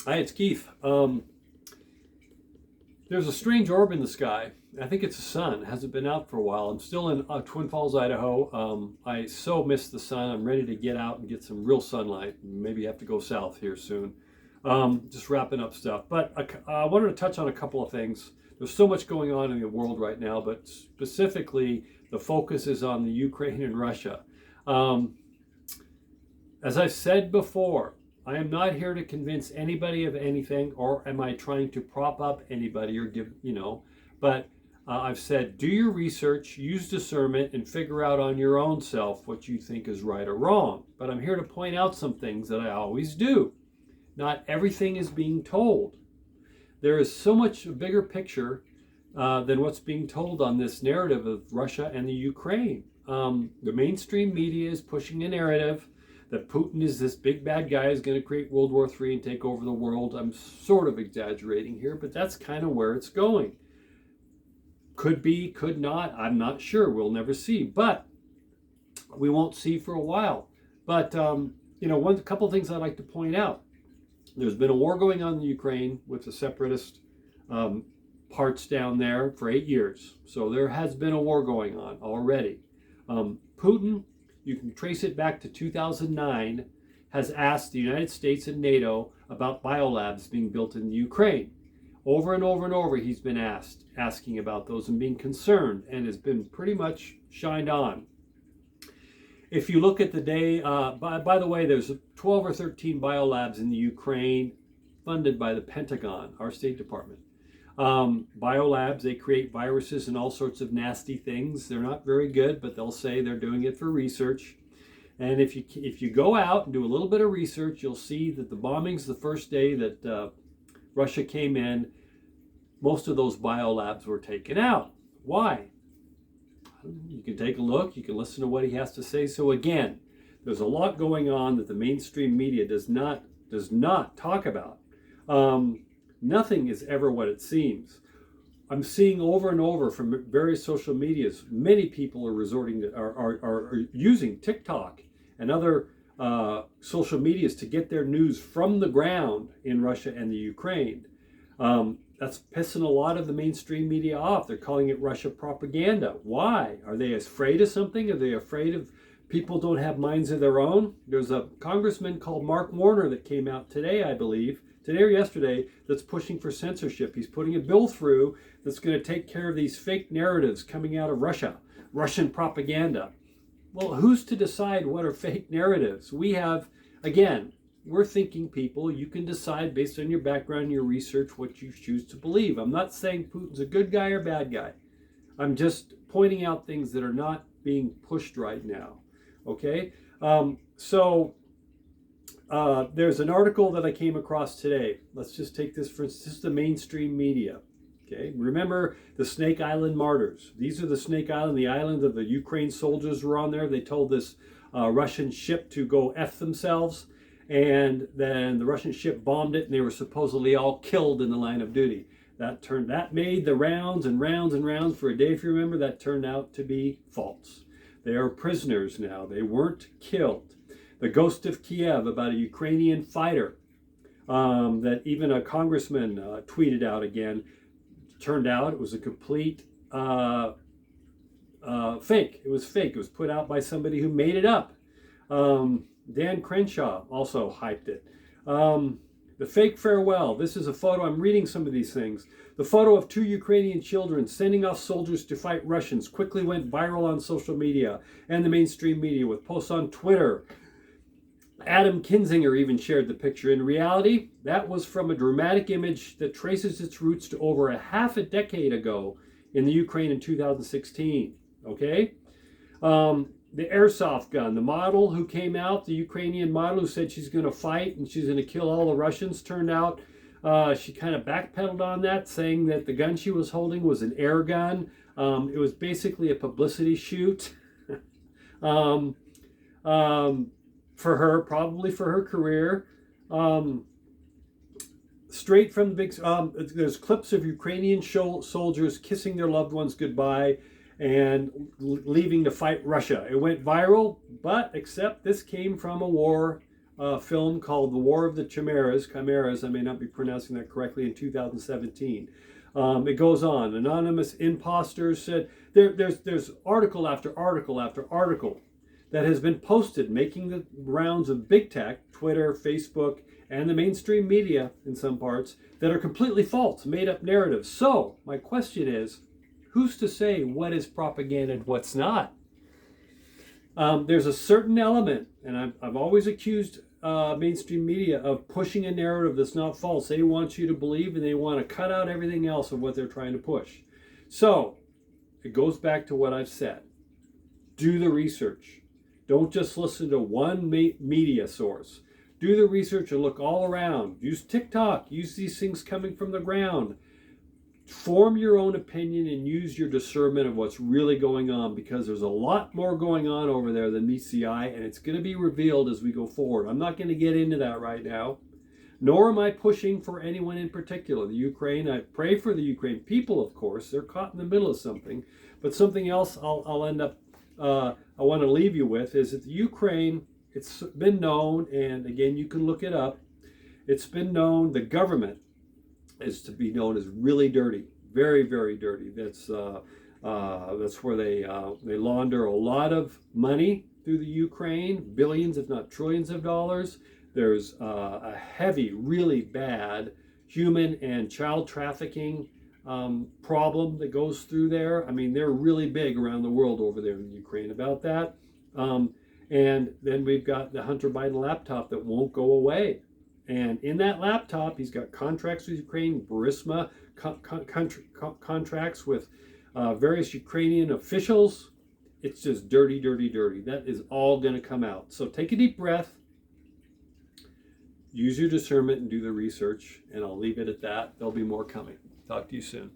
Hi, it's Keith. There's a strange orb in the sky. I think it's the sun. It hasn't been out for a while. I'm still in Twin Falls, Idaho. I so miss the sun. I'm ready to get out and get some real sunlight. Maybe have to go south here soon. Just wrapping up stuff. But I wanted to touch on a couple of things. There's so much going on in the world right now, but specifically the focus is on the Ukraine and Russia. Um, as I've said before, I am not here to convince anybody of anything, or am I trying to prop up anybody or but I've said, do your research, use discernment, and figure out on your own self what you think is right or wrong. But I'm here to point out some things that I always do. Not everything is being told. There is so much a bigger picture than what's being told on this narrative of Russia and the Ukraine. The mainstream media is pushing a narrative that Putin is this big bad guy who's going to create World War III and take over the world. I'm sort of exaggerating here, but that's kind of where it's going. Could be, could not, I'm not sure. We'll never see, but we won't see for a while. But, one couple of things I'd like to point out. There's been a war going on in Ukraine with the separatist parts down there for 8 years. So there has been a war going on already. Putin, you can trace it back to 2009, has asked the United States and NATO about biolabs being built in the Ukraine. Over and over and over, he's been asking about those and being concerned, and has been pretty much shined on. If you look at the day, by the way, there's 12 or 13 biolabs in the Ukraine funded by the Pentagon, our State Department. Biolabs, they create viruses and all sorts of nasty things. They're not very good, but they'll say they're doing it for research. And if you go out and do a little bit of research, you'll see that the bombings the first day that Russia came in, most of those biolabs were taken out. Why? You can take a look, you can listen to what he has to say. So again, there's a lot going on that the mainstream media does not talk about. Nothing is ever what it seems. I'm seeing over and over from various social medias, many people are resorting to, are using TikTok and other social medias to get their news from the ground in Russia and the Ukraine. That's pissing a lot of the mainstream media off. They're calling it Russia propaganda. Why? Are they afraid of something? Are they afraid of people don't have minds of their own? There's a congressman called Mark Warner that came out today, I believe, today or yesterday, that's pushing for censorship. He's putting a bill through that's going to take care of these fake narratives coming out of Russia, Russian propaganda. Well, who's to decide what are fake narratives? We have, again, we're thinking people. You can decide based on your background, your research, what you choose to believe. I'm not saying Putin's a good guy or bad guy. I'm just pointing out things that are not being pushed right now. Okay? There's an article that I came across today. Let's just take this for instance. This is the mainstream media. Okay, remember the Snake Island martyrs. These are the Snake Island, the island of the Ukraine soldiers were on there. They told this Russian ship to go F themselves, and then the Russian ship bombed it, and they were supposedly all killed in the line of duty. That made the rounds and rounds and rounds for a day. If you remember, that turned out to be false. They are prisoners now. They weren't killed. The Ghost of Kiev, about a Ukrainian fighter that even a congressman tweeted out again. Turned out it was a complete fake. It was fake. It was put out by somebody who made it up. Dan Crenshaw also hyped it. The fake farewell. This is a photo. I'm reading some of these things. The photo of 2 Ukrainian children sending off soldiers to fight Russians quickly went viral on social media and the mainstream media with posts on Twitter. Adam Kinzinger even shared the picture. In reality, that was from a dramatic image that traces its roots to over a half a decade ago in the Ukraine in 2016. Okay? The airsoft gun, the model who came out, the Ukrainian model who said she's going to fight and she's going to kill all the Russians, turned out she kind of backpedaled on that, saying that the gun she was holding was an air gun. It was basically a publicity shoot. For her, probably for her career. Straight from the big, there's clips of Ukrainian soldiers kissing their loved ones goodbye and leaving to fight Russia. It went viral, but except this came from a war film called The War of the Chimeras, I may not be pronouncing that correctly, in 2017. It goes on. Anonymous imposters said there's article after article after article that has been posted making the rounds of big tech, Twitter, Facebook, and the mainstream media in some parts that are completely false, made up narratives. So my question is, who's to say what is propaganda and what's not? There's a certain element, and I've always accused mainstream media of pushing a narrative that's not false. They want you to believe, and they want to cut out everything else of what they're trying to push. So it goes back to what I've said. Do the research. Don't just listen to one media source. Do the research and look all around. Use TikTok. Use these things coming from the ground. Form your own opinion and use your discernment of what's really going on, because there's a lot more going on over there than meets the eye, and it's going to be revealed as we go forward. I'm not going to get into that right now, nor am I pushing for anyone in particular. The Ukraine, I pray for the Ukraine people, of course. They're caught in the middle of something. But something else I'll end up, I want to leave you with is that the Ukraine, it's been known, and again, you can look it up, it's been known, the government is to be known as really dirty, very, very dirty. That's where they launder a lot of money through the Ukraine, billions, if not trillions of dollars. There's a heavy, really bad human and child trafficking problem that goes through there. I mean, they're really big around the world over there in Ukraine about that. And then we've got the Hunter Biden laptop that won't go away. And in that laptop, he's got contracts with Ukraine, Burisma, contracts with various Ukrainian officials. It's just dirty, dirty, dirty. That is all going to come out. So take a deep breath, use your discernment, and do the research. And I'll leave it at that. There'll be more coming. Talk to you soon.